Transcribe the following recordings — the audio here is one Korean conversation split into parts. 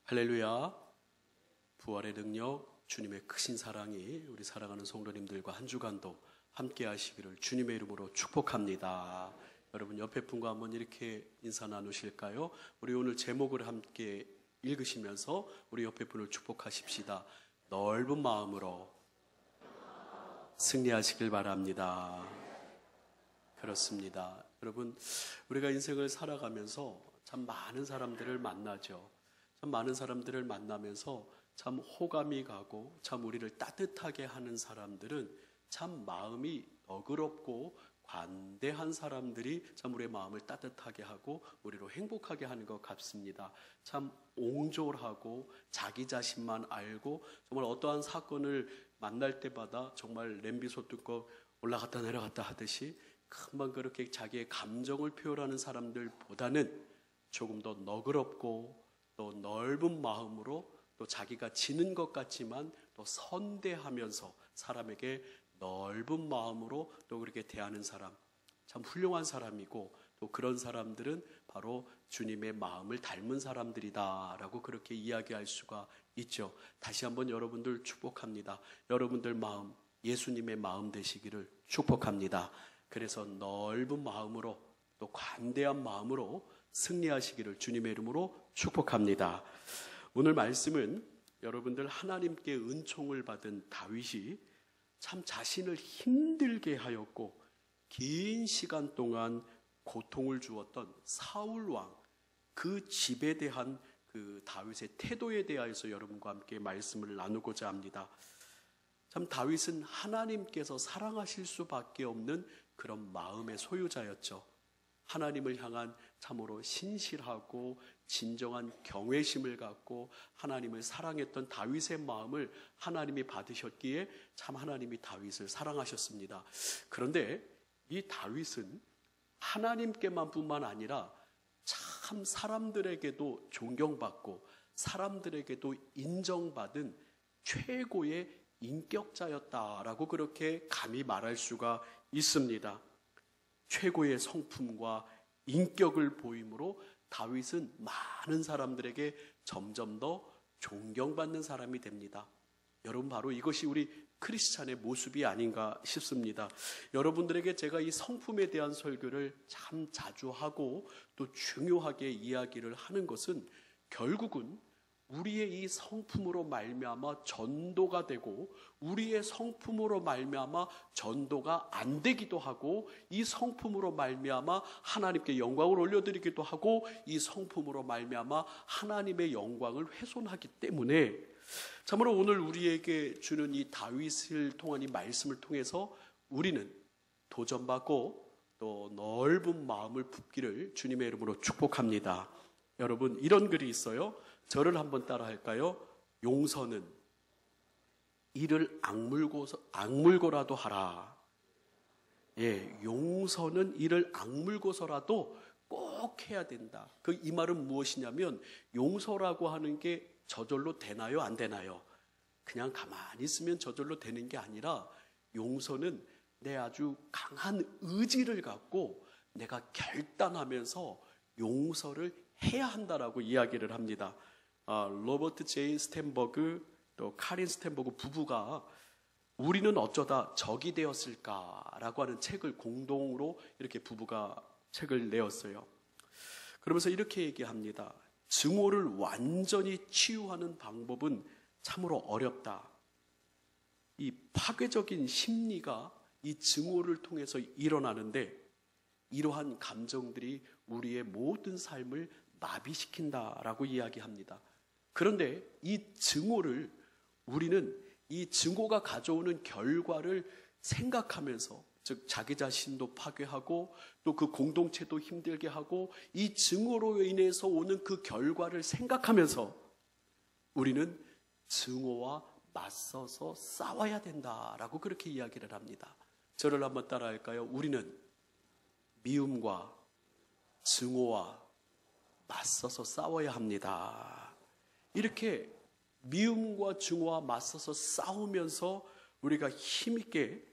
할렐루야. 부활의 능력, 주님의 크신 사랑이 우리 사랑하는 성도님들과 한 주간도 함께 하시기를 주님의 이름으로 축복합니다. 여러분 옆에 분과 한번 이렇게 인사 나누실까요? 우리 오늘 제목을 함께 읽으시면서 우리 옆에 분을 축복하십시다. 넓은 마음으로 승리하시길 바랍니다. 그렇습니다. 여러분, 우리가 인생을 살아가면서 참 많은 사람들을 만나죠. 참 많은 사람들을 만나면서 참 호감이 가고 참 우리를 따뜻하게 하는 사람들은 참 마음이 너그럽고 관대한 사람들이 참 우리의 마음을 따뜻하게 하고 우리로 행복하게 하는 것 같습니다. 참 옹졸하고 자기 자신만 알고 정말 어떠한 사건을 만날 때마다 정말 냄비 솥뚜껑 올라갔다 내려갔다 하듯이 금방 그렇게 자기의 감정을 표현하는 사람들보다는 조금 더 너그럽고 또 넓은 마음으로 또 자기가 지는 것 같지만 또 선대하면서 사람에게 넓은 마음으로 또 그렇게 대하는 사람, 참 훌륭한 사람이고 또 그런 사람들은 바로 주님의 마음을 닮은 사람들이다라고 그렇게 이야기할 수가 있죠. 다시 한번 여러분들 축복합니다. 여러분들 마음, 예수님의 마음 되시기를 축복합니다. 그래서 넓은 마음으로 또 관대한 마음으로 승리하시기를 주님의 이름으로 축복합니다. 오늘 말씀은 여러분들 하나님께 은총을 받은 다윗이 참 자신을 힘들게 하였고 긴 시간 동안 고통을 주었던 사울 왕, 그 집에 대한 그 다윗의 태도에 대하여서 여러분과 함께 말씀을 나누고자 합니다. 참 다윗은 하나님께서 사랑하실 수밖에 없는 그런 마음의 소유자였죠. 하나님을 향한 참으로 신실하고 진정한 경외심을 갖고 하나님을 사랑했던 다윗의 마음을 하나님이 받으셨기에 참 하나님이 다윗을 사랑하셨습니다. 그런데 이 다윗은 하나님께만 뿐만 아니라 참 사람들에게도 존경받고 사람들에게도 인정받은 최고의 인격자였다라고 그렇게 감히 말할 수가 있습니다. 최고의 성품과 인격을 보임으로 다윗은 많은 사람들에게 점점 더 존경받는 사람이 됩니다. 여러분, 바로 이것이 우리 크리스찬의 모습이 아닌가 싶습니다. 여러분들에게 제가 이 성품에 대한 설교를 참 자주 하고 또 중요하게 이야기를 하는 것은 결국은 우리의 이 성품으로 말미암아 전도가 되고 우리의 성품으로 말미암아 전도가 안 되기도 하고 이 성품으로 말미암아 하나님께 영광을 올려드리기도 하고 이 성품으로 말미암아 하나님의 영광을 훼손하기 때문에 참으로 오늘 우리에게 주는 이 다윗을 통한 이 말씀을 통해서 우리는 도전받고 또 넓은 마음을 품기를 주님의 이름으로 축복합니다. 여러분, 이런 글이 있어요. 저를 한번 따라 할까요? 용서는 이를 악물고라도 하라. 예, 용서는 이를 악물고서라도 꼭 해야 된다. 이 말은 무엇이냐면 용서라고 하는 게 저절로 되나요? 안 되나요? 그냥 가만히 있으면 저절로 되는 게 아니라 용서는 내 아주 강한 의지를 갖고 내가 결단하면서 용서를 해야 한다라고 이야기를 합니다. 로버트 제이 스탠버그 또 카린 스탠버그 부부가 우리는 어쩌다 적이 되었을까라고 하는 책을 공동으로 이렇게 부부가 책을 내었어요. 그러면서 이렇게 얘기합니다. 증오를 완전히 치유하는 방법은 참으로 어렵다. 이 파괴적인 심리가 이 증오를 통해서 일어나는데 이러한 감정들이 우리의 모든 삶을 마비시킨다라고 이야기합니다. 그런데 이 증오를 우리는 이 증오가 가져오는 결과를 생각하면서 즉 자기 자신도 파괴하고 또 그 공동체도 힘들게 하고 이 증오로 인해서 오는 그 결과를 생각하면서 우리는 증오와 맞서서 싸워야 된다라고 그렇게 이야기를 합니다. 저를 한번 따라 할까요? 우리는 미움과 증오와 맞서서 싸워야 합니다. 이렇게 미움과 증오와 맞서서 싸우면서 우리가 힘있게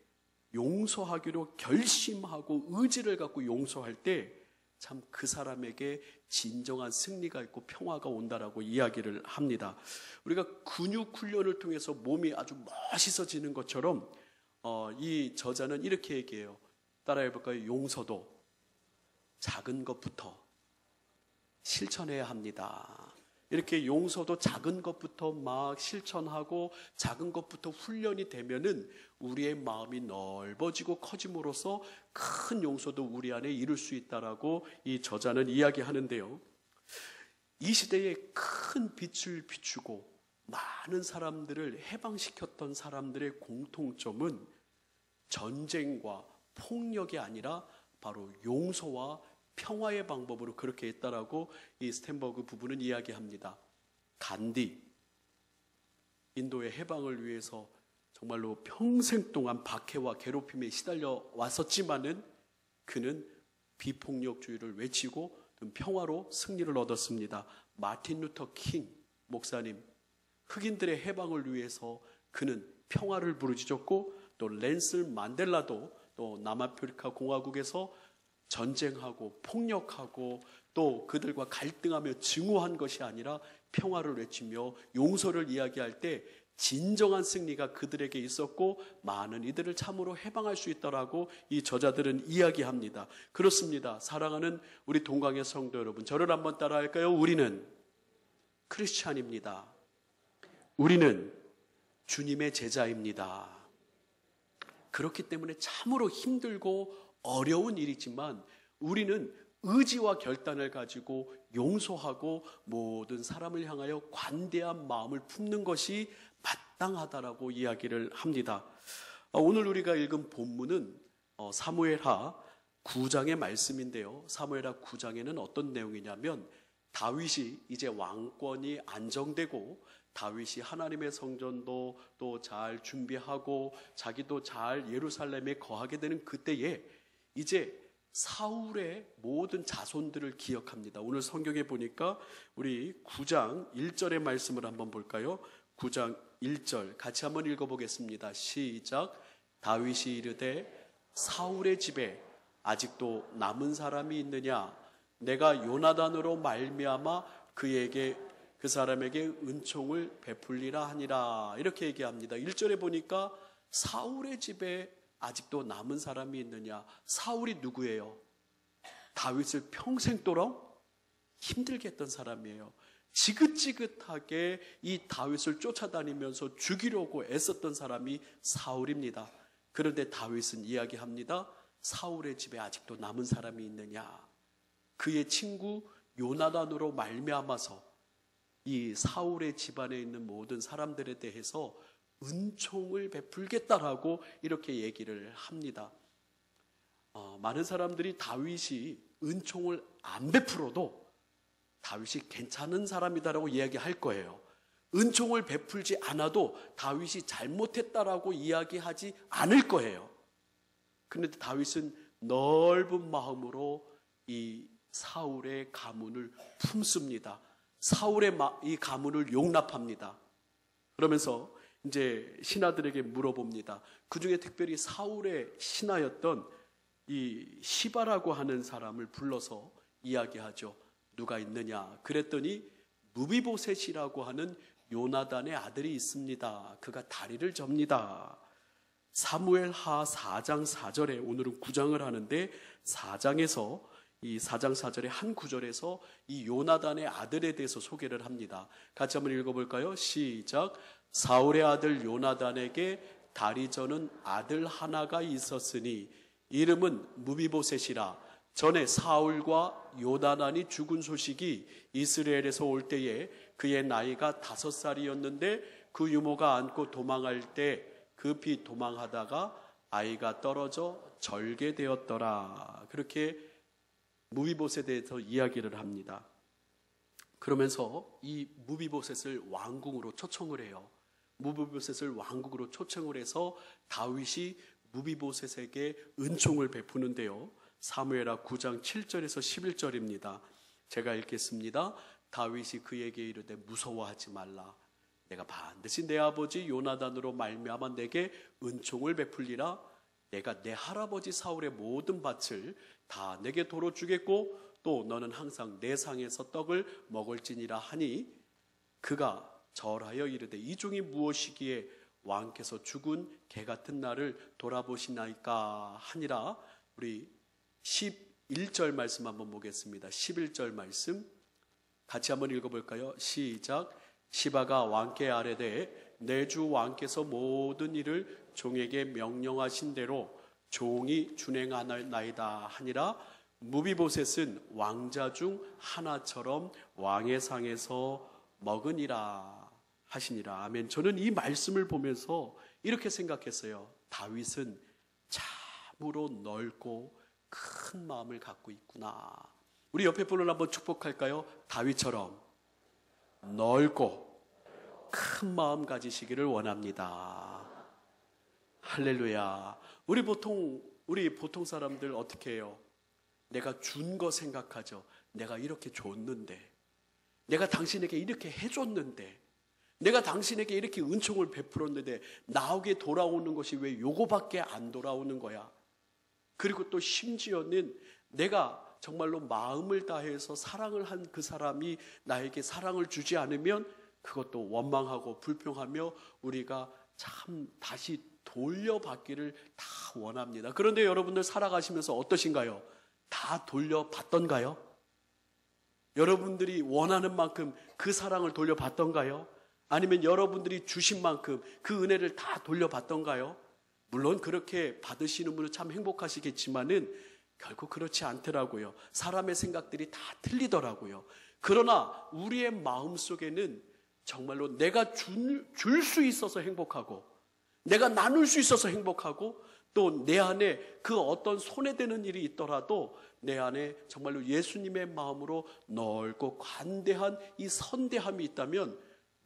용서하기로 결심하고 의지를 갖고 용서할 때 참 그 사람에게 진정한 승리가 있고 평화가 온다라고 이야기를 합니다. 우리가 근육 훈련을 통해서 몸이 아주 멋있어지는 것처럼 이 저자는 이렇게 얘기해요. 따라해 볼까요? 용서도 작은 것부터 실천해야 합니다. 이렇게 용서도 작은 것부터 막 실천하고 작은 것부터 훈련이 되면은 우리의 마음이 넓어지고 커짐으로써 큰 용서도 우리 안에 이룰 수 있다라고 이 저자는 이야기하는데요. 이 시대에 큰 빛을 비추고 많은 사람들을 해방시켰던 사람들의 공통점은 전쟁과 폭력이 아니라 바로 용서와 평화의 방법으로 그렇게 했다라고 이 스탠버그 부부는 이야기합니다. 간디, 인도의 해방을 위해서 정말로 평생 동안 박해와 괴롭힘에 시달려 왔었지만은 그는 비폭력주의를 외치고 평화로 승리를 얻었습니다. 마틴 루터 킹 목사님, 흑인들의 해방을 위해서 그는 평화를 부르짖었고, 또 nel슨 만델라도 또 남아프리카 공화국에서 전쟁하고 폭력하고 또 그들과 갈등하며 증오한 것이 아니라 평화를 외치며 용서를 이야기할 때 진정한 승리가 그들에게 있었고 많은 이들을 참으로 해방할 수 있다라고 이 저자들은 이야기합니다. 그렇습니다. 사랑하는 우리 동강의 성도 여러분, 저를 한번 따라할까요? 우리는 크리스찬입니다. 우리는 주님의 제자입니다. 그렇기 때문에 참으로 힘들고 어려운 일이지만 우리는 의지와 결단을 가지고 용서하고 모든 사람을 향하여 관대한 마음을 품는 것이 마땅하다라고 이야기를 합니다. 오늘 우리가 읽은 본문은 사무엘하 9장의 말씀인데요. 사무엘하 9장에는 어떤 내용이냐면 다윗이 이제 왕권이 안정되고 다윗이 하나님의 성전도 또 잘 준비하고 자기도 잘 예루살렘에 거하게 되는 그때에 이제 사울의 모든 자손들을 기억합니다. 오늘 성경에 보니까 우리 9장 1절의 말씀을 한번 볼까요? 9장 1절 같이 한번 읽어보겠습니다. 시작. 다윗이 이르되 사울의 집에 아직도 남은 사람이 있느냐? 내가 요나단으로 말미암아 그 사람에게 은총을 베풀리라 하니라. 이렇게 얘기합니다. 1절에 보니까 사울의 집에 아직도 남은 사람이 있느냐? 사울이 누구예요? 다윗을 평생도록 힘들게 했던 사람이에요. 지긋지긋하게 이 다윗을 쫓아다니면서 죽이려고 애썼던 사람이 사울입니다. 그런데 다윗은 이야기합니다. 사울의 집에 아직도 남은 사람이 있느냐? 그의 친구 요나단으로 말미암아서 이 사울의 집안에 있는 모든 사람들에 대해서 은총을 베풀겠다라고 이렇게 얘기를 합니다. 많은 사람들이 다윗이 은총을 안 베풀어도 다윗이 괜찮은 사람이다라고 이야기할 거예요. 은총을 베풀지 않아도 다윗이 잘못했다라고 이야기하지 않을 거예요. 그런데 다윗은 넓은 마음으로 이 사울의 가문을 품습니다. 사울의 이 가문을 용납합니다. 그러면서 이제 신하들에게 물어봅니다. 그 중에 특별히 사울의 신하였던 이 시바라고 하는 사람을 불러서 이야기하죠. 누가 있느냐? 그랬더니 무비보셋이라고 하는 요나단의 아들이 있습니다. 그가 다리를 접니다. 사무엘하 4장 4절에 오늘은 9장을 하는데 4장에서 이 4장 4절의 한 구절에서 이 요나단의 아들에 대해서 소개를 합니다. 같이 한번 읽어볼까요? 시작. 사울의 아들 요나단에게 다리 저는 아들 하나가 있었으니 이름은 무비보셋이라. 전에 사울과 요나단이 죽은 소식이 이스라엘에서 올 때에 그의 나이가 5살이었는데 그 유모가 안고 도망할 때 급히 도망하다가 아이가 떨어져 절개되었더라. 그렇게 무비보셋에 대해서 이야기를 합니다. 그러면서 이 무비보셋을 왕궁으로 초청을 해요. 무비보셋을 왕궁으로 초청을 해서 다윗이 무비보셋에게 은총을 베푸는데요. 사무엘하 9장 7절에서 11절입니다. 제가 읽겠습니다. 다윗이 그에게 이르되 무서워하지 말라. 내가 반드시 내 아버지 요나단으로 말미암아 내게 은총을 베풀리라. 내가 내 할아버지 사울의 모든 밭을 다 내게 도로 주겠고 또 너는 항상 내 상에서 떡을 먹을지니라 하니 그가 절하여 이르되 이 중이 무엇이기에 왕께서 죽은 개 같은 나를 돌아보시나이까 하니라. 우리 11절 말씀 한번 보겠습니다. 11절 말씀 같이 한번 읽어볼까요? 시작. 시바가 왕께 아뢰되 내 주 왕께서 모든 일을 종에게 명령하신 대로 종이 준행하나이다 하니라. 무비보셋은 왕자 중 하나처럼 왕의 상에서 먹으니라 하시니라. 아멘. 저는 이 말씀을 보면서 이렇게 생각했어요. 다윗은 참으로 넓고 큰 마음을 갖고 있구나. 우리 옆에 분을 한번 축복할까요? 다윗처럼 넓고 큰 마음 가지시기를 원합니다. 할렐루야. 우리 보통 사람들 어떻게 해요? 내가 준 거 생각하죠. 내가 이렇게 줬는데, 내가 당신에게 이렇게 해줬는데, 내가 당신에게 이렇게 은총을 베풀었는데 나에게 돌아오는 것이 왜 요거밖에 안 돌아오는 거야? 그리고 또 심지어는 내가 정말로 마음을 다해서 사랑을 한 그 사람이 나에게 사랑을 주지 않으면 그것도 원망하고 불평하며 우리가 참 다시 돌려받기를 다 원합니다. 그런데 여러분들 살아가시면서 어떠신가요? 다 돌려받던가요? 여러분들이 원하는 만큼 그 사랑을 돌려받던가요? 아니면 여러분들이 주신 만큼 그 은혜를 다 돌려받던가요? 물론 그렇게 받으시는 분은 참 행복하시겠지만은 결국 그렇지 않더라고요. 사람의 생각들이 다 틀리더라고요. 그러나 우리의 마음속에는 정말로 내가 줄 수 있어서 행복하고, 내가 나눌 수 있어서 행복하고, 또 내 안에 그 어떤 손해되는 일이 있더라도 내 안에 정말로 예수님의 마음으로 넓고 관대한 이 선대함이 있다면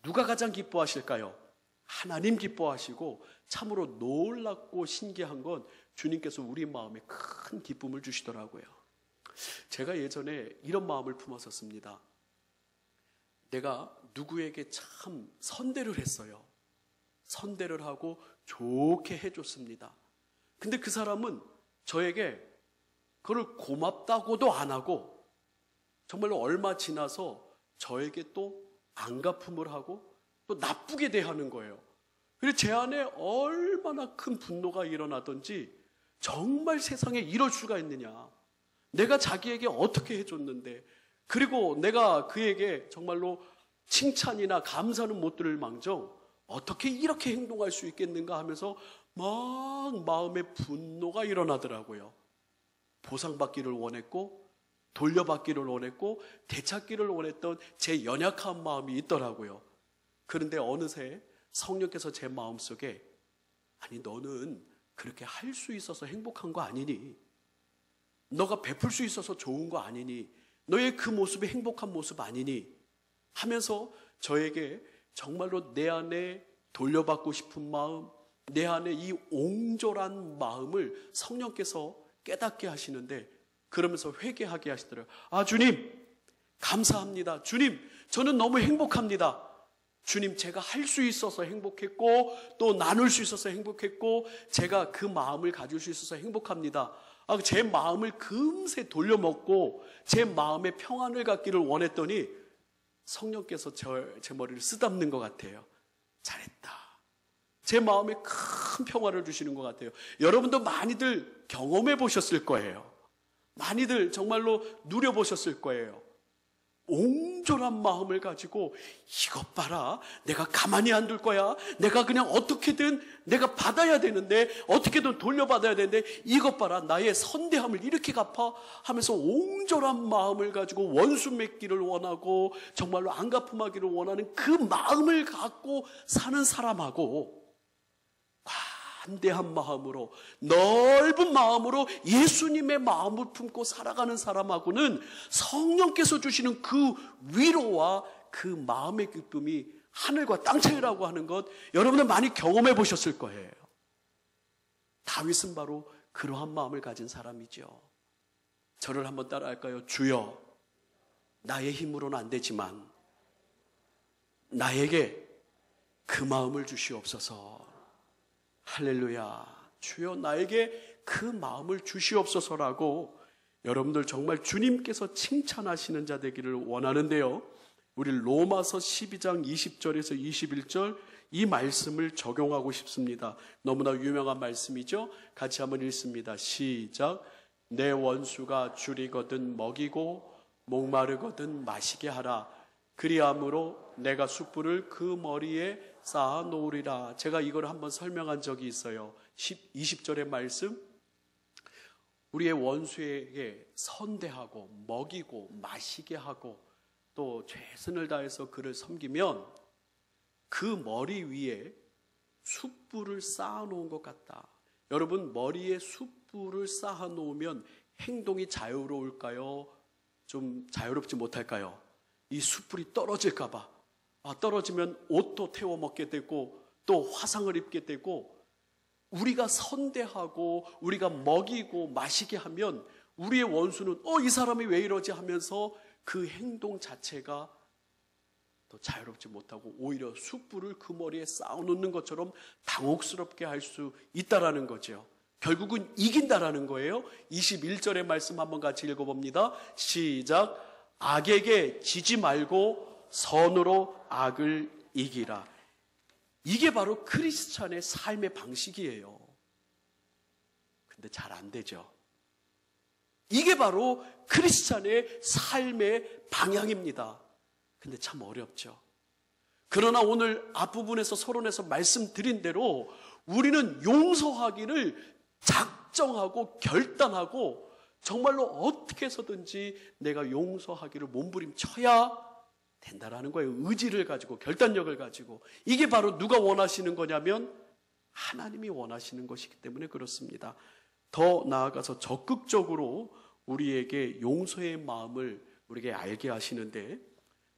누가 가장 기뻐하실까요? 하나님 기뻐하시고, 참으로 놀랍고 신기한 건 주님께서 우리 마음에 큰 기쁨을 주시더라고요. 제가 예전에 이런 마음을 품었었습니다. 내가 누구에게 참 선대를 했어요. 선대를 하고 좋게 해줬습니다. 근데 그 사람은 저에게 그걸 고맙다고도 안 하고 정말로 얼마 지나서 저에게 또 안갚음을 하고 또 나쁘게 대하는 거예요. 그래서 제 안에 얼마나 큰 분노가 일어나던지, 정말 세상에 이럴 수가 있느냐, 내가 자기에게 어떻게 해줬는데, 그리고 내가 그에게 정말로 칭찬이나 감사는 못 들을 망정 어떻게 이렇게 행동할 수 있겠는가 하면서 막 마음에 분노가 일어나더라고요. 보상받기를 원했고, 돌려받기를 원했고, 되찾기를 원했던 제 연약한 마음이 있더라고요. 그런데 어느새 성령께서 제 마음속에, 아니 너는 그렇게 할 수 있어서 행복한 거 아니니? 너가 베풀 수 있어서 좋은 거 아니니? 너의 그 모습이 행복한 모습 아니니? 하면서 저에게 정말로 내 안에 돌려받고 싶은 마음, 내 안에 이 옹졸한 마음을 성령께서 깨닫게 하시는데, 그러면서 회개하게 하시더라고요. 아, 주님 감사합니다. 주님 저는 너무 행복합니다. 주님, 제가 할 수 있어서 행복했고, 또 나눌 수 있어서 행복했고, 제가 그 마음을 가질 수 있어서 행복합니다. 제 마음을 금세 돌려먹고 제 마음에 평안을 갖기를 원했더니 성령께서 제 머리를 쓰다듬는 것 같아요. 잘했다. 제 마음에 큰 평화를 주시는 것 같아요. 여러분도 많이들 경험해 보셨을 거예요. 많이들 정말로 누려보셨을 거예요. 옹졸한 마음을 가지고 이것 봐라, 내가 가만히 안 둘 거야, 내가 그냥 어떻게든 내가 받아야 되는데, 어떻게든 돌려받아야 되는데, 이것 봐라, 나의 선대함을 이렇게 갚아 하면서 옹졸한 마음을 가지고 원수 맺기를 원하고 정말로 안갚음하기를 원하는 그 마음을 갖고 사는 사람하고, 관대한 마음으로, 넓은 마음으로 예수님의 마음을 품고 살아가는 사람하고는 성령께서 주시는 그 위로와 그 마음의 기쁨이 하늘과 땅 차이라고 하는 것, 여러분은 많이 경험해 보셨을 거예요. 다윗은 바로 그러한 마음을 가진 사람이죠. 저를 한번 따라할까요? 주여, 나의 힘으로는 안 되지만 나에게 그 마음을 주시옵소서. 할렐루야. 주여, 나에게 그 마음을 주시옵소서라고 여러분들 정말 주님께서 칭찬하시는 자 되기를 원하는데요. 우리 로마서 12장 20절에서 21절 이 말씀을 적용하고 싶습니다. 너무나 유명한 말씀이죠. 같이 한번 읽습니다. 시작. 내 원수가 줄이거든 먹이고 목마르거든 마시게 하라. 그리함으로 내가 숯불을 그 머리에 쌓아 놓으리라. 제가 이걸 한번 설명한 적이 있어요. 20절의 말씀. 우리의 원수에게 선대하고 먹이고 마시게 하고 또 최선을 다해서 그를 섬기면 그 머리 위에 숯불을 쌓아 놓은 것 같다. 여러분, 머리에 숯불을 쌓아 놓으면 행동이 자유로울까요? 좀 자유롭지 못할까요? 이 숯불이 떨어질까 봐. 떨어지면 옷도 태워 먹게 되고 또 화상을 입게 되고, 우리가 선대하고 우리가 먹이고 마시게 하면 우리의 원수는 이 사람이 왜 이러지 하면서 그 행동 자체가 더 자유롭지 못하고 오히려 숯불을 그 머리에 쌓아놓는 것처럼 당혹스럽게 할 수 있다라는 거죠. 결국은 이긴다라는 거예요. 21절의 말씀 한번 같이 읽어봅니다. 시작. 악에게 지지 말고 선으로 악을 이기라. 이게 바로 크리스찬의 삶의 방식이에요. 근데 잘 안 되죠. 이게 바로 크리스찬의 삶의 방향입니다. 근데 참 어렵죠. 그러나 오늘 앞부분에서 서론에서 말씀드린 대로 우리는 용서하기를 작정하고 결단하고 정말로 어떻게 해서든지 내가 용서하기를 몸부림쳐야 된다라는 거예요. 의지를 가지고 결단력을 가지고. 이게 바로 누가 원하시는 거냐면 하나님이 원하시는 것이기 때문에 그렇습니다. 더 나아가서 적극적으로 우리에게 용서의 마음을 우리에게 알게 하시는데,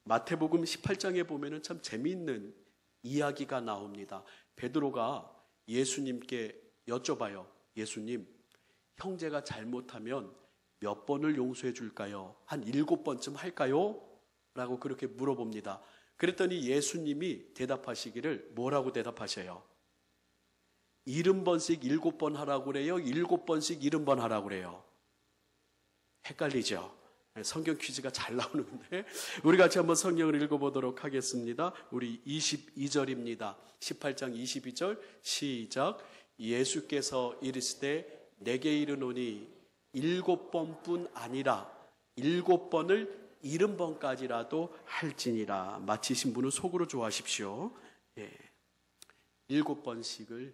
마태복음 18장에 보면은 참 재미있는 이야기가 나옵니다. 베드로가 예수님께 여쭤봐요. 예수님, 형제가 잘못하면 몇 번을 용서해 줄까요? 한 7번쯤 할까요? 라고 그렇게 물어봅니다. 그랬더니 예수님이 대답하시기를 뭐라고 대답하셔요? 70번씩 7번 하라고 그래요? 7번씩 70번 하라고 그래요? 헷갈리죠? 성경 퀴즈가 잘 나오는데 우리 같이 한번 성경을 읽어보도록 하겠습니다. 우리 22절입니다. 18장 22절 시작. 예수께서 이르시되 내게 이르노니 7번뿐 아니라 7번을 70번까지라도 할지니라. 마치신 분은 속으로 좋아하십시오. 7번씩을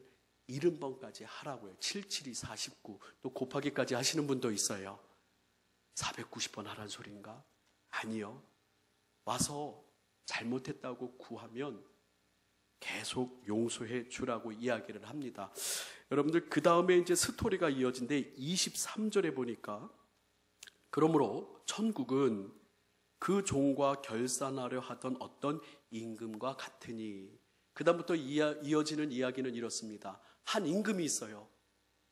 70번까지 하라고요. 77이 49, 또 곱하기까지 하시는 분도 있어요. 490번 하란 소린가? 아니요. 와서 잘못했다고 구하면 계속 용서해 주라고 이야기를 합니다. 여러분들, 그 다음에 이제 스토리가 이어진데 23절에 보니까, 그러므로 천국은 그 종과 결산하려 하던 어떤 임금과 같으니, 그 다음부터 이어지는 이야기는 이렇습니다. 한 임금이 있어요.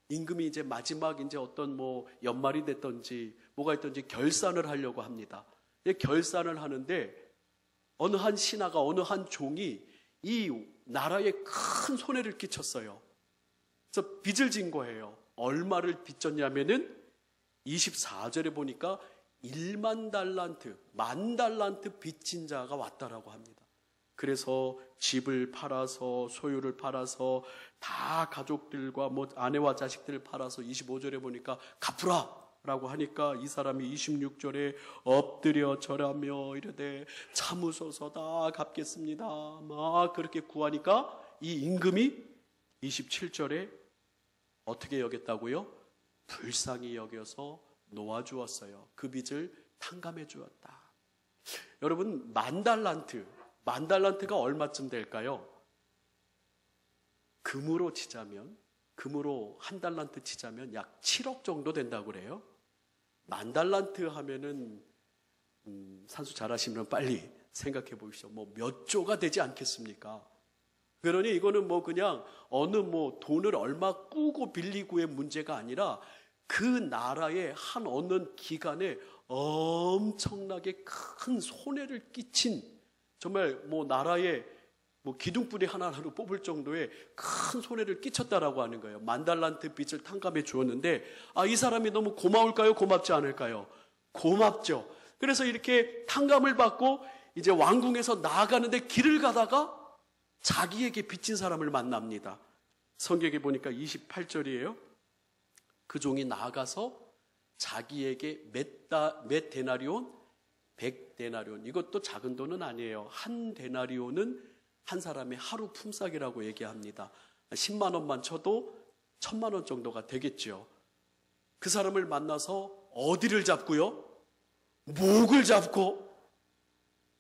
임금이 이제 마지막 이제 어떤 연말이 됐든지 뭐가 있든지 결산을 하려고 합니다. 결산을 하는데 어느 한 신하가, 어느 한 종이 이 나라에 큰 손해를 끼쳤어요. 그래서 빚을 진 거예요. 얼마를 빚졌냐면은 24절에 보니까 1만 달란트, 10,000달란트 빚진 자가 왔다라고 합니다. 그래서 집을 팔아서, 소유를 팔아서, 다 가족들과 아내와 자식들을 팔아서 25절에 보니까 갚으라 라고 하니까 이 사람이 26절에 엎드려 절하며 이르되 참으소서 다 갚겠습니다 막 그렇게 구하니까 이 임금이 27절에 어떻게 여겼다고요? 불쌍히 여겨서 놓아주었어요. 그 빚을 탕감해 주었다. 여러분, 10,000달란트가 얼마쯤 될까요? 금으로 치자면, 금으로 1달란트 치자면 약 7억 정도 된다고 그래요. 10,000달란트 하면은 산수 잘하시면 빨리 생각해 보십시오. 몇 조가 되지 않겠습니까? 그러니 이거는 그냥 어느 돈을 얼마 꾸고 빌리고의 문제가 아니라 그 나라의 한 어느 기간에 엄청나게 큰 손해를 끼친, 정말 나라의 뭐 기둥뿌리 하나로 뽑을 정도의 큰 손해를 끼쳤다라고 하는 거예요. 10,000달란트 빚을 탕감해 주었는데 이 사람이 너무 고마울까요? 고맙지 않을까요? 고맙죠. 그래서 이렇게 탕감을 받고 이제 왕궁에서 나아가는데 길을 가다가 자기에게 빚진 사람을 만납니다. 성경에 보니까 28절이에요. 그 종이 나아가서 자기에게 몇 데나리온? 100데나리온. 이것도 작은 돈은 아니에요. 한 데나리온은 한 사람의 하루 품삯이라고 얘기합니다. 10만 원만 쳐도 1,000만 원 정도가 되겠죠. 그 사람을 만나서 어디를 잡고요? 목을 잡고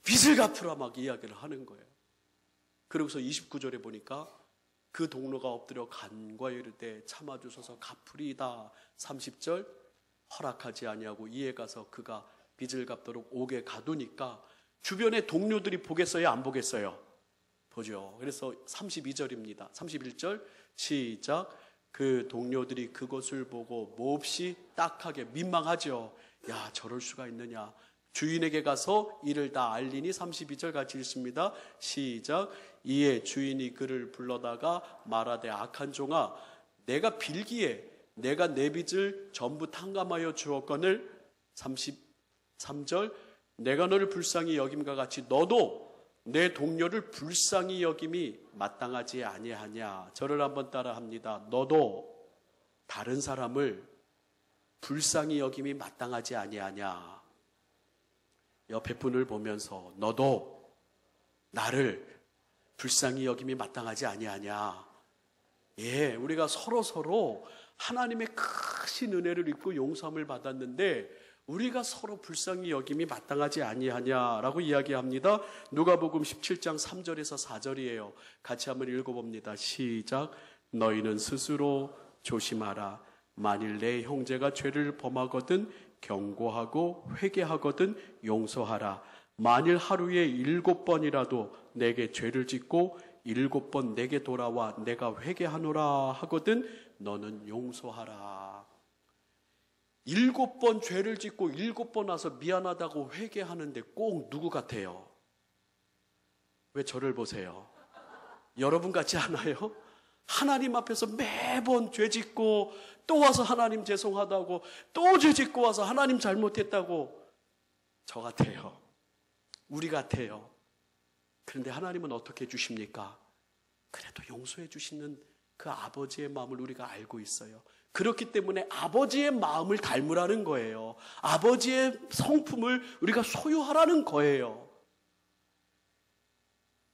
빚을 갚으라 막 이야기를 하는 거예요. 그러고서 29절에 보니까 그 동료가 엎드려 간과히 이르되 참아주소서 갚으리이다. 30절 허락하지 아니하고 이에 가서 그가 빚을 갚도록 옥에 가두니까 주변의 동료들이 보겠어요? 안 보겠어요? 보죠. 그래서 32절입니다. 31절 시작. 그 동료들이 그것을 보고 몹시 딱하게 민망하죠. 야, 저럴 수가 있느냐. 주인에게 가서 이를 다 알리니 32절 같이 읽습니다. 시작. 이에 주인이 그를 불러다가 말하되 악한 종아, 내가 빌기에 내가 내 빚을 전부 탕감하여 주었거늘. 33절. 내가 너를 불쌍히 여김과 같이 너도 내 동료를 불쌍히 여김이 마땅하지 아니하냐. 저를 한번 따라합니다. 너도 다른 사람을 불쌍히 여김이 마땅하지 아니하냐. 옆에 분을 보면서 너도 나를 불쌍히 여김이 마땅하지 아니하냐. 예, 우리가 서로 하나님의 크신 은혜를 입고 용서함을 받았는데 우리가 서로 불쌍히 여김이 마땅하지 아니하냐라고 이야기합니다. 누가복음 17장 3절에서 4절이에요. 같이 한번 읽어봅니다. 시작. 너희는 스스로 조심하라. 만일 내 형제가 죄를 범하거든 경고하고 회개하거든 용서하라. 만일 하루에 7번이라도 내게 죄를 짓고 7번 내게 돌아와 내가 회개하노라 하거든 너는 용서하라. 7번 죄를 짓고 7번 와서 미안하다고 회개하는데 꼭 누구 같아요? 왜 저를 보세요? 여러분 같지 않아요? 하나님 앞에서 매번 죄 짓고 또 와서 하나님 죄송하다고 또 죄 짓고 와서 하나님 잘못했다고 저 같아요. 우리 같아요. 그런데 하나님은 어떻게 해주십니까? 그래도 용서해 주시는 그 아버지의 마음을 우리가 알고 있어요. 그렇기 때문에 아버지의 마음을 닮으라는 거예요. 아버지의 성품을 우리가 소유하라는 거예요.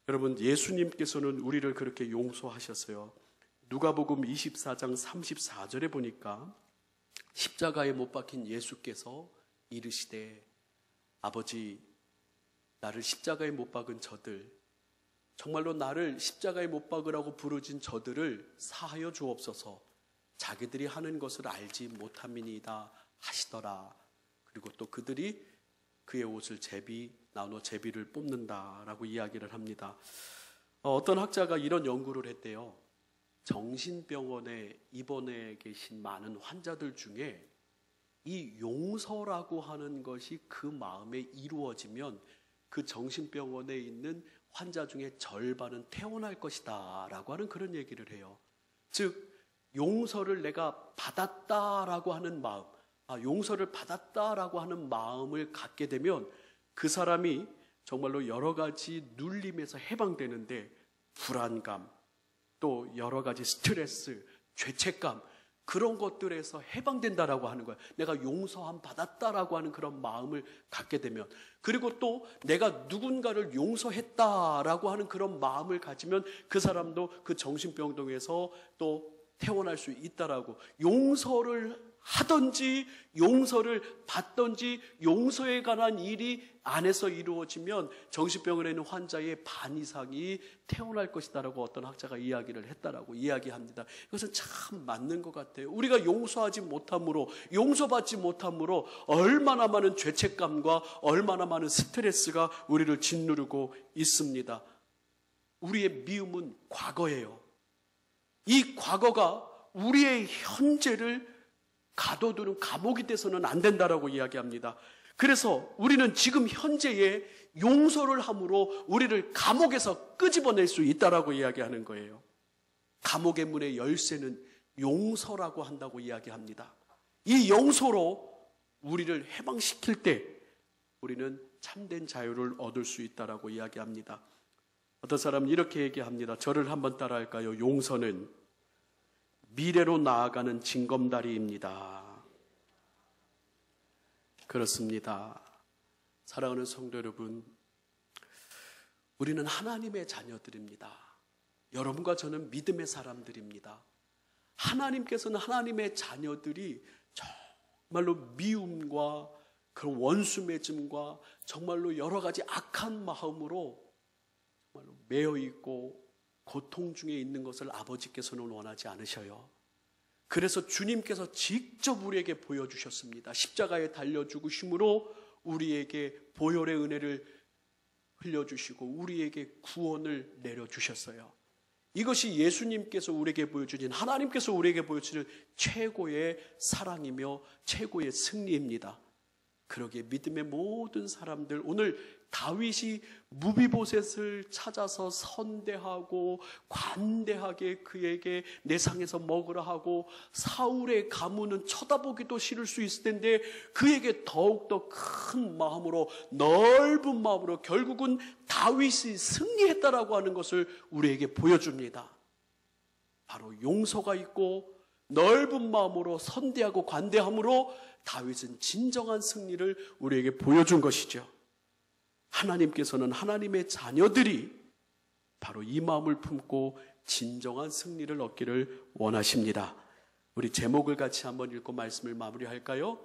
여러분, 예수님께서는 우리를 그렇게 용서하셨어요. 누가복음 24장 34절에 보니까 십자가에 못 박힌 예수께서 이르시되 아버지, 나를 십자가에 못 박은 저들, 정말로 나를 십자가에 못 박으라고 부르진 저들을 사하여 주옵소서. 자기들이 하는 것을 알지 못함이니이다 하시더라. 그리고 또 그들이 그의 옷을 나눠 제비를 뽑는다라고 이야기를 합니다. 어떤 학자가 이런 연구를 했대요. 정신병원에 입원해 계신 많은 환자들 중에 이 용서라고 하는 것이 그 마음에 이루어지면 그 정신병원에 있는 환자 중에 절반은 퇴원할 것이다 라고 하는 그런 얘기를 해요. 즉 용서를 내가 받았다라고 하는 마음, 용서를 받았다라고 하는 마음을 갖게 되면 그 사람이 정말로 여러 가지 눌림에서 해방되는데 불안감, 또 여러 가지 스트레스, 죄책감, 그런 것들에서 해방된다라고 하는 거예요. 내가 용서함 받았다라고 하는 그런 마음을 갖게 되면, 그리고 또 내가 누군가를 용서했다라고 하는 그런 마음을 가지면 그 사람도 그 정신병동에서 또 퇴원할 수 있다라고. 용서를 하든지 용서를 받든지 용서에 관한 일이 안에서 이루어지면 정신병원에 있는 환자의 반 이상이 퇴원할 것이다라고 어떤 학자가 이야기를 했다라고 이야기합니다. 이것은 참 맞는 것 같아요. 우리가 용서하지 못함으로, 용서받지 못함으로 얼마나 많은 죄책감과 얼마나 많은 스트레스가 우리를 짓누르고 있습니다. 우리의 미움은 과거예요. 이 과거가 우리의 현재를 가둬두는 감옥이 돼서는 안 된다라고 이야기합니다. 그래서 우리는 지금 현재의 용서를 함으로 우리를 감옥에서 끄집어낼 수 있다라고 이야기하는 거예요. 감옥의 문의 열쇠는 용서라고 한다고 이야기합니다. 이 용서로 우리를 해방시킬 때 우리는 참된 자유를 얻을 수 있다라고 이야기합니다. 어떤 사람은 이렇게 얘기합니다. 저를 한번 따라할까요? 용서는 미래로 나아가는 징검다리입니다. 그렇습니다. 사랑하는 성도 여러분, 우리는 하나님의 자녀들입니다. 여러분과 저는 믿음의 사람들입니다. 하나님께서는 하나님의 자녀들이 정말로 미움과 그런 원수 맺음과 정말로 여러 가지 악한 마음으로 정말로 매여 있고 고통 중에 있는 것을 아버지께서는 원하지 않으셔요. 그래서 주님께서 직접 우리에게 보여주셨습니다. 십자가에 달려 죽으심으로 우리에게 보혈의 은혜를 흘려주시고 우리에게 구원을 내려주셨어요. 이것이 예수님께서 우리에게 보여주신, 하나님께서 우리에게 보여주신 최고의 사랑이며 최고의 승리입니다. 그러기에 믿음의 모든 사람들, 오늘 다윗이 무비보셋을 찾아서 선대하고 관대하게 그에게 내상에서 먹으라 하고, 사울의 가문은 쳐다보기도 싫을 수 있을 텐데 그에게 더욱더 큰 마음으로, 넓은 마음으로 결국은 다윗이 승리했다라고 하는 것을 우리에게 보여줍니다. 바로 용서가 있고 넓은 마음으로 선대하고 관대함으로 다윗은 진정한 승리를 우리에게 보여준 것이죠. 하나님께서는 하나님의 자녀들이 바로 이 마음을 품고 진정한 승리를 얻기를 원하십니다. 우리 제목을 같이 한번 읽고 말씀을 마무리할까요?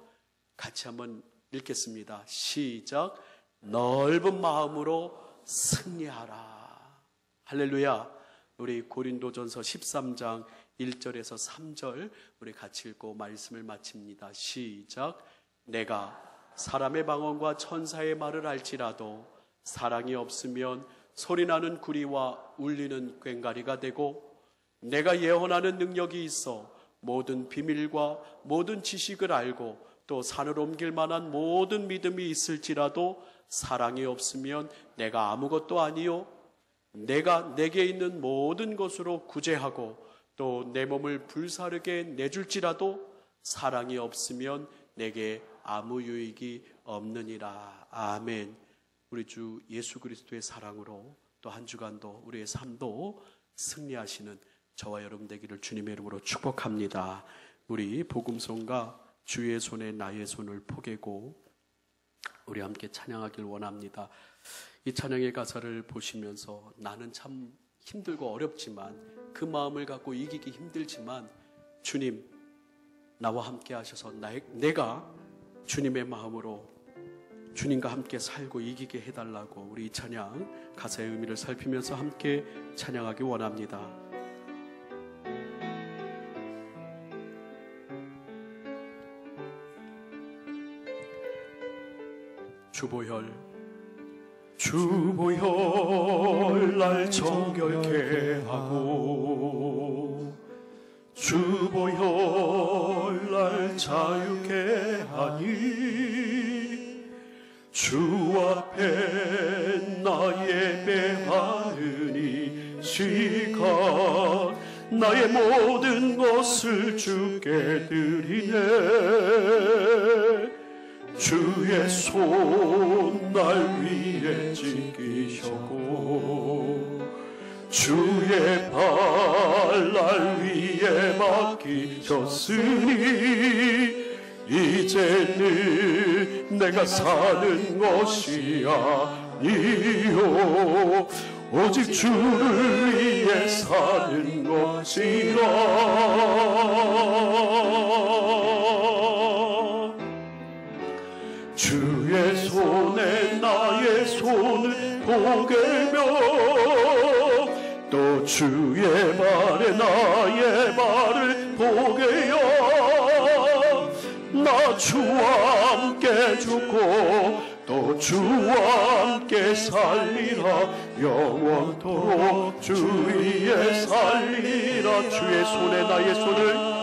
같이 한번 읽겠습니다. 시작. 넓은 마음으로 승리하라. 할렐루야. 우리 고린도전서 13장 1절에서 3절 우리 같이 읽고 말씀을 마칩니다. 시작. 내가 사람의 방언과 천사의 말을 알지라도 사랑이 없으면 소리나는 구리와 울리는 꽹과리가 되고, 내가 예언하는 능력이 있어 모든 비밀과 모든 지식을 알고 또 산을 옮길 만한 모든 믿음이 있을지라도 사랑이 없으면 내가 아무것도 아니요, 내가 내게 있는 모든 것으로 구제하고 또 내 몸을 불사르게 내줄지라도 사랑이 없으면 내게 아무 유익이 없느니라. 아멘. 우리 주 예수 그리스도의 사랑으로 또 한 주간도 우리의 삶도 승리하시는 저와 여러분 되기를 주님의 이름으로 축복합니다. 우리 복음송가 주의 손에 나의 손을 포개고 우리 함께 찬양하길 원합니다. 이 찬양의 가사를 보시면서 나는 참 힘들고 어렵지만, 그 마음을 갖고 이기기 힘들지만 주님 나와 함께 하셔서 내가 주님의 마음으로 주님과 함께 살고 이기게 해달라고, 우리 이 찬양 가사의 의미를 살피면서 함께 찬양하기 원합니다. 주보혈 날 정결케 하고 주보혈 날 자유케 하니, 주 앞에 나 예배하니 시간 나의 모든 것을 주께 드리네. 주의 손 날 위에 지키셨고 주의 발 날 위에 맡기셨으니 이제는 내가 사는 것이 아니요 오직 주를 위해 사는 것이라. 주의 손에 나의 손을 포개며 또 주의 발에 나의 발을 포개어 나 주와 함께 죽고 또 주와 함께 살리라. 영원토록 주 위에 살리라. 주의 손에 나의 손을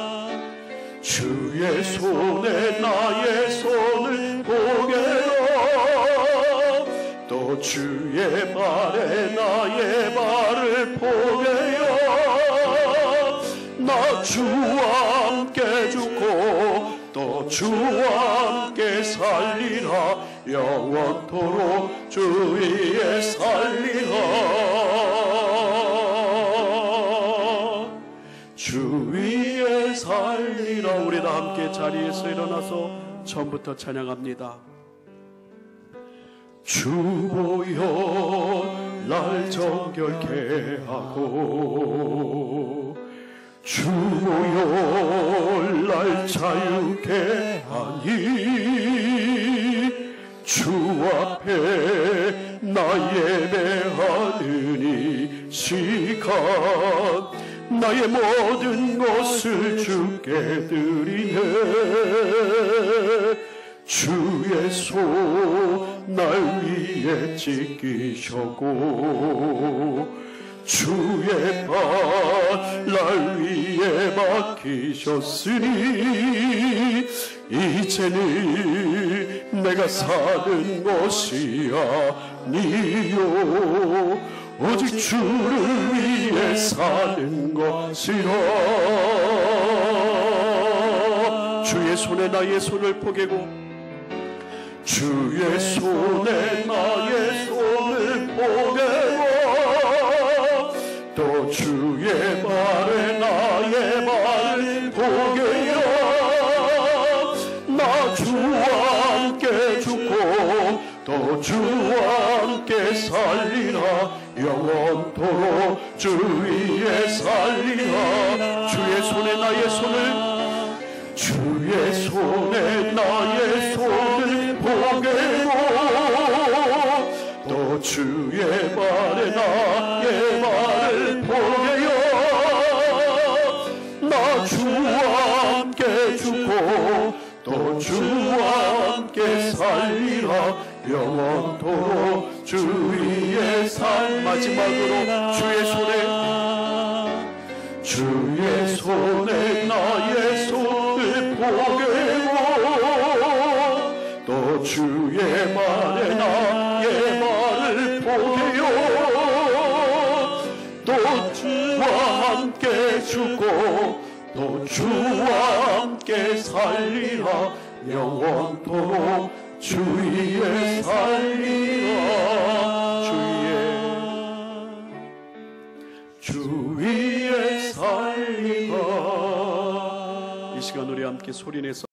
주의 손에 나의 손을 포개어 주의 발에 나의 발을 포개요 나 주와 함께 죽고 또 주와 함께 살리라 영원토록 주 위에 살리라 주 위에 살리라. 우리 다 함께 자리에서 일어나서 처음부터 찬양합니다. 주 보여 날 정결케 하고 주 보여 날 자유케 하니 주 앞에 나 예배하느니 시간 나의 모든 것을 주께 드리네 주의 손 날 위에 지키셨고 주의 발 날 위에 맡기셨으니 이제는 내가 사는 것이 아니요 오직 주를 위해 사는 것이라 주의 손에 나의 손을 포개고 주의 손에 나의 손을 포개고 또 주의 발에 나의 발을 포개요 나 주와 함께 죽고 또 주와 함께 살리라 영원토록 주 위에 살리라 주의 손에 나의 손을 주의 손에 나의 손을 포개고 또 주의 발에 나의 발을 포개요 나 주와 함께 죽고 또 주와 함께 살리라 영원토록 주 위에 살 마지막으로 주의 손에 나의 손을 포개고 또 주의 발에 나의 발을 포개요 또 주와 함께 죽고 또 주와 함께 살리라 영원토록 주 위에 살리라 주 위에 살리라 이 시간 우리 함께 소리내서